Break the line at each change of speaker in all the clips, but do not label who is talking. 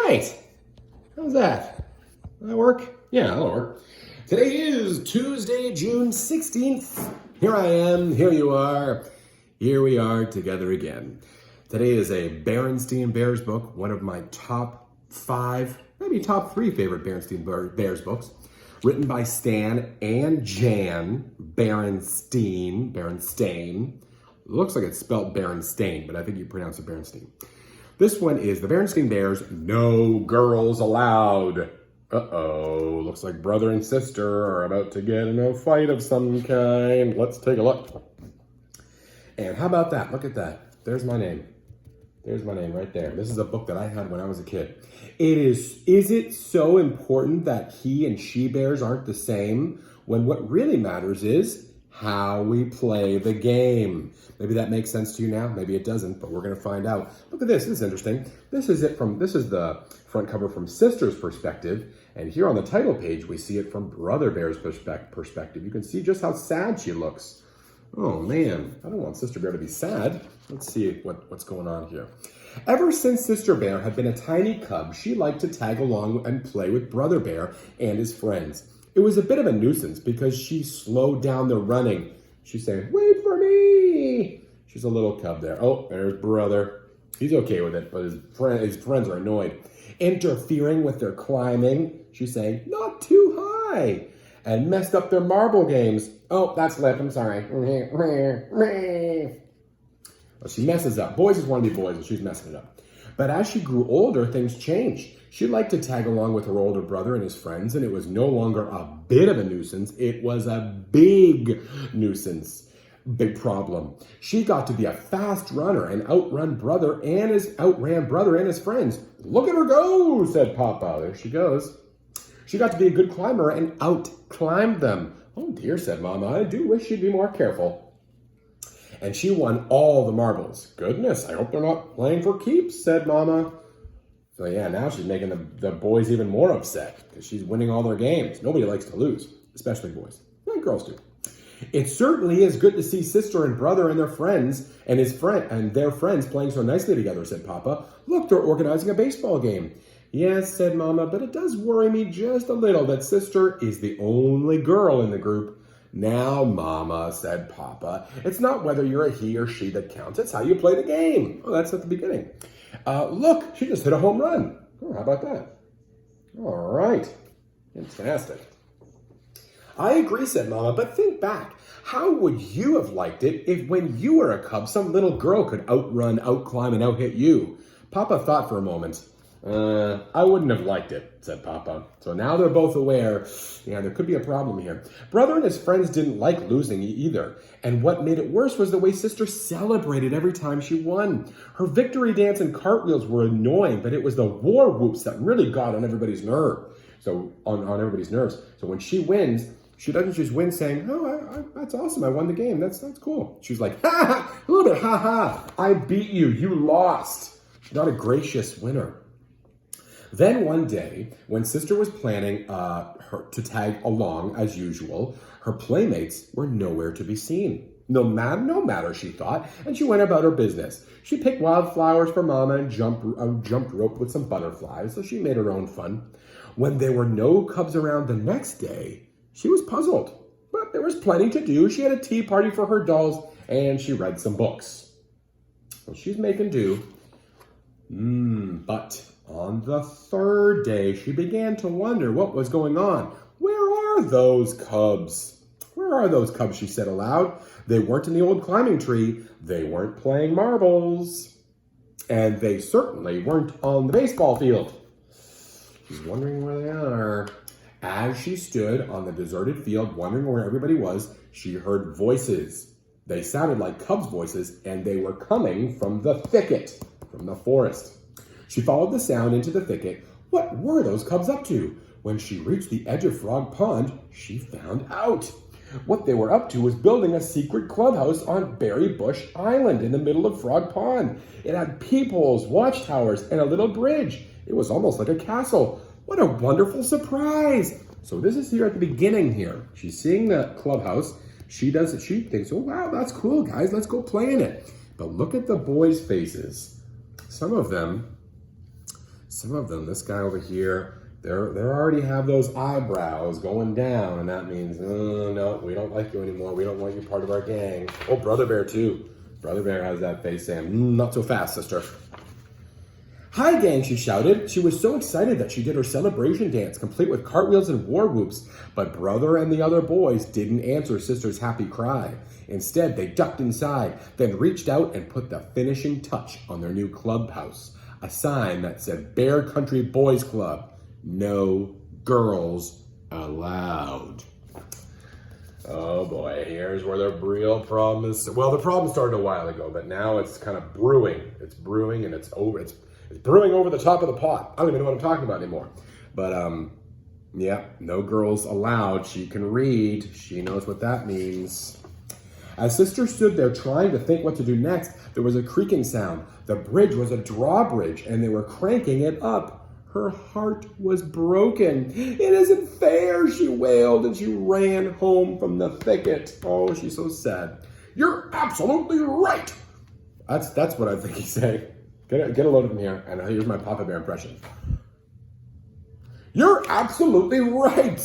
right. How's that? Will that work? Yeah, that'll work. Today is Tuesday, June 16th. Here I am, here you are. Here we are together again. Today is a Berenstain Bears book, one of my top 5, maybe top 3 favorite Berenstain Bears books, written by Stan and Jan Berenstain. It looks like it's spelled Berenstain, but I think you pronounce it Berenstain. This one is The Berenstain Bears, No Girls Allowed. Uh-oh, looks like brother and sister are about to get in a fight of some kind. Let's take a look. And how about that? Look at that. There's my name. There's my name right there. This is a book that I had when I was a kid. Is it so important that he and she bears aren't the same when what really matters is how we play the game? Maybe that makes sense to you now. Maybe it doesn't, but we're going to find out. Look at this. This is interesting. This is the front cover from Sister's perspective. And here on the title page, we see it from Brother Bear's perspective. You can see just how sad she looks. Oh man, I don't want Sister Bear to be sad. Let's see what's going on here. Ever since Sister Bear had been a tiny cub, she liked to tag along and play with Brother Bear and his friends. It was a bit of a nuisance because she slowed down the running. She's saying, "Wait for me." She's a little cub there. Oh, there's Brother. He's okay with it, but his friends are annoyed. Interfering with their climbing. She's saying, "Not too high." And messed up their marble games. Oh, that's lip, I'm sorry. Well, she messes up. Boys just want to be boys, and she's messing it up. But as she grew older, things changed. She liked to tag along with her older brother and his friends, and it was no longer a bit of a nuisance. It was a big nuisance. Big problem. She got to be a fast runner and outran brother and his friends. "Look at her go," said Papa. There she goes. She got to be a good climber and out-climbed them. "Oh dear," said Mama, "I do wish she'd be more careful." And she won all the marbles. "Goodness, I hope they're not playing for keeps," said Mama. So yeah, now she's making the boys even more upset because she's winning all their games. Nobody likes to lose, especially boys. And girls do. "It certainly is good to see Sister and Brother and their friends playing so nicely together," said Papa. "Look, they're organizing a baseball game." "Yes," said Mama, "but it does worry me just a little that Sister is the only girl in the group." "Now, Mama," said Papa, "it's not whether you're a he or she that counts. It's how you play the game." Oh, that's at the beginning. Look, she just hit a home run. Oh, how about that? All right. Fantastic. "I agree," said Mama, "but think back. How would you have liked it if when you were a cub, some little girl could outrun, outclimb, and outhit you?" Papa thought for a moment. "I wouldn't have liked it," said Papa. So now they're both aware, there could be a problem here. Brother and his friends didn't like losing either. And what made it worse was the way Sister celebrated every time she won. Her victory dance and cartwheels were annoying, but it was the war whoops that really got on everybody's nerves. So when she wins, she doesn't just win saying, "Oh, that's awesome, I won the game, that's cool." She's like, "Ha ha, a little bit, ha ha, I beat you, you lost." She's not a gracious winner. Then one day, when Sister was planning her to tag along as usual, her playmates were nowhere to be seen. No matter, she thought, and she went about her business. She picked wildflowers for Mama and jumped rope with some butterflies, so she made her own fun. When there were no cubs around the next day, she was puzzled, but there was plenty to do. She had a tea party for her dolls, and she read some books. Well, she's making do. But on the third day, she began to wonder what was going on. "Where are those cubs? Where are those cubs?" she said aloud. "They weren't in the old climbing tree. They weren't playing marbles. And they certainly weren't on the baseball field." She's wondering where they are. As she stood on the deserted field, wondering where everybody was, she heard voices. They sounded like cubs' voices, and they were coming from the thicket, from the forest. She followed the sound into the thicket. What were those cubs up to? When she reached the edge of Frog Pond, she found out. What they were up to was building a secret clubhouse on Berry Bush Island in the middle of Frog Pond. It had peepholes, watchtowers, and a little bridge. It was almost like a castle. What a wonderful surprise! So this is here at the beginning here. She's seeing the clubhouse. She thinks, "Oh wow, that's cool, guys. Let's go play in it." But look at the boys' faces. Some of them some of them, this guy over here, they already have those eyebrows going down, and that means, oh, no, we don't like you anymore. We don't want you part of our gang. Oh, Brother Bear, too. Brother Bear has that face saying, not so fast, sister. Hi, gang, she shouted. She was so excited that she did her celebration dance, complete with cartwheels and war whoops. But Brother and the other boys didn't answer Sister's happy cry. Instead, they ducked inside, then reached out and put the finishing touch on their new clubhouse. A sign that said Bear Country Boys Club. No girls allowed. Oh boy, here's where the real problem is. Well, the problem started a while ago, but now it's kind of brewing. It's brewing and it's over. It's brewing over the top of the pot. I don't even know what I'm talking about anymore. But yeah, no girls allowed. She can read. She knows what that means. As Sister stood there trying to think what to do next, there was a creaking sound. The bridge was a drawbridge, and they were cranking it up. Her heart was broken. It isn't fair, she wailed, and she ran home from the thicket. Oh, she's so sad. You're absolutely right. That's what I think he's saying. Get a load of him here, and here's my Papa Bear impression. You're absolutely right,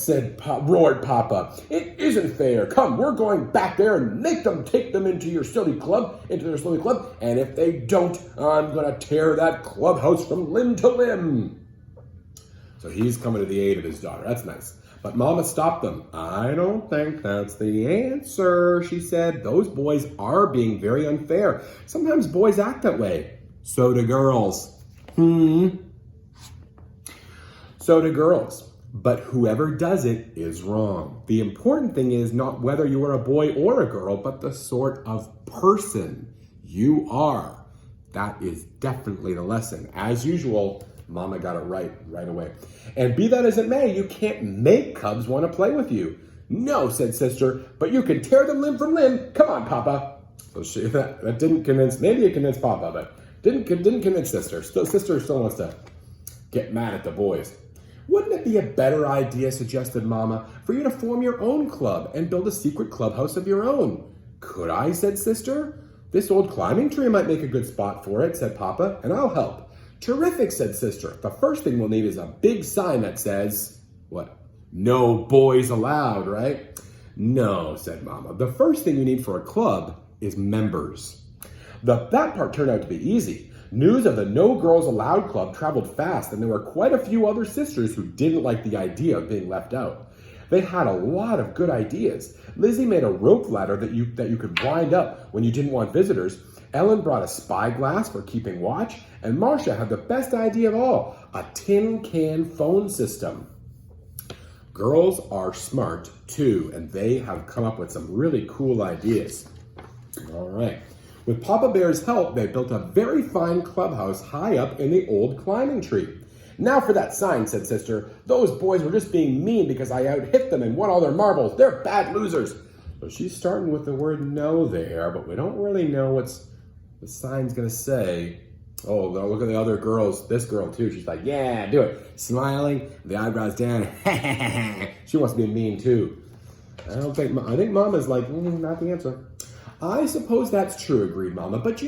roared Papa. It isn't fair. Come, we're going back there and make them take them into their silly club, and if they don't, I'm gonna tear that clubhouse from limb to limb. So he's coming to the aid of his daughter. That's nice. But Mama stopped them. I don't think that's the answer, she said. Those boys are being very unfair. Sometimes boys act that way. So do girls. So do girls. But whoever does it is wrong. The important thing is not whether you are a boy or a girl, but the sort of person you are. That is definitely the lesson. As usual, Mama got it right away. And be that as it may, you can't make cubs want to play with you. No, said Sister, but you can tear them limb from limb. Come on, Papa. So that didn't convince, maybe it convinced Papa, but didn't convince Sister. Sister still wants to get mad at the boys. Wouldn't it be a better idea, suggested Mama, for you to form your own club and build a secret clubhouse of your own? Could I, said Sister. This old climbing tree might make a good spot for it, said Papa, and I'll help. Terrific, said Sister. The first thing we'll need is a big sign that says, what? No boys allowed, right? No, said Mama. The first thing you need for a club is members. That part turned out to be easy. News of the No Girls Allowed Club traveled fast, and there were quite a few other sisters who didn't like the idea of being left out. They had a lot of good ideas. Lizzie made a rope ladder that you could wind up when you didn't want visitors. Ellen brought a spyglass for keeping watch, and Marcia had the best idea of all, a tin can phone system. Girls are smart, too, and they have come up with some really cool ideas. All right. With Papa Bear's help, they built a very fine clubhouse high up in the old climbing tree. Now for that sign, said Sister. Those boys were just being mean because I out-hit them and won all their marbles. They're bad losers. So she's starting with the word no there, but we don't really know what's the sign's going to say. Oh, look at the other girls. This girl, too. She's like, yeah, do it. Smiling, the eyebrows down. She wants to be mean, too. I think Mama's like, not the answer. I suppose that's true, agreed Mama. But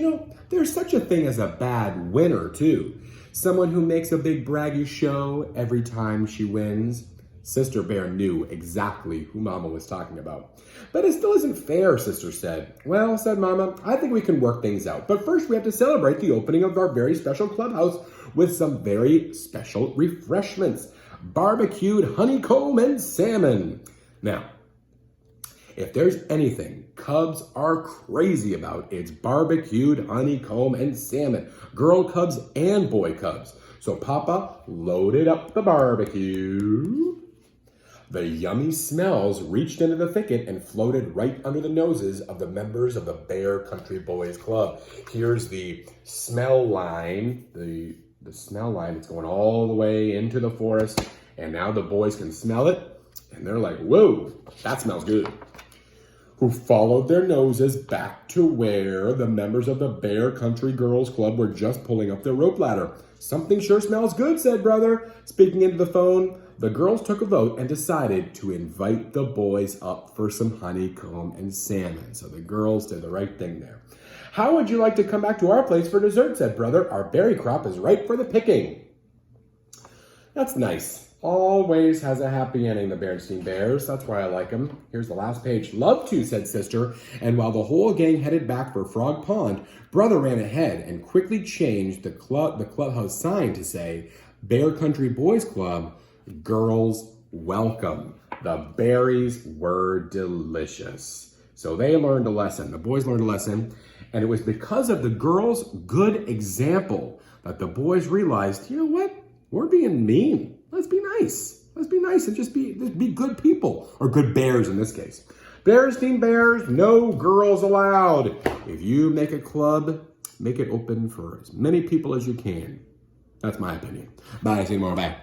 there's such a thing as a bad winner, too. Someone who makes a big braggy show every time she wins. Sister Bear knew exactly who Mama was talking about. But it still isn't fair, Sister said. Well, said Mama, I think we can work things out. But first we have to celebrate the opening of our very special clubhouse with some very special refreshments. Barbecued honeycomb and salmon. Now, if there's anything cubs are crazy about, it's barbecued honeycomb and salmon. Girl cubs and boy cubs. So Papa loaded up the barbecue. The yummy smells reached into the thicket and floated right under the noses of the members of the Bear Country Boys Club. Here's the smell line, the smell line that's going all the way into the forest. And now the boys can smell it. And they're like, whoa, that smells good. Who followed their noses back to where the members of the Bear Country Girls Club were just pulling up their rope ladder. Something sure smells good, said Brother. Speaking into the phone, the girls took a vote and decided to invite the boys up for some honeycomb and salmon. So the girls did the right thing there. How would you like to come back to our place for dessert, said Brother. Our berry crop is ripe for the picking. That's nice. Always has a happy ending, the Berenstain Bears. That's why I like them. Here's the last page. Love to, said Sister. And while the whole gang headed back for Frog Pond, Brother ran ahead and quickly changed the clubhouse sign to say, Bear Country Boys Club, Girls Welcome. The berries were delicious. So they learned a lesson. The boys learned a lesson. And it was because of the girls' good example that the boys realized, you know what? We're being mean. Let's be nice. Let's be nice and just be good people, or good bears in this case. Berenstain Bears, no girls allowed. If you make a club, make it open for as many people as you can. That's my opinion. Bye. See you tomorrow. Bye.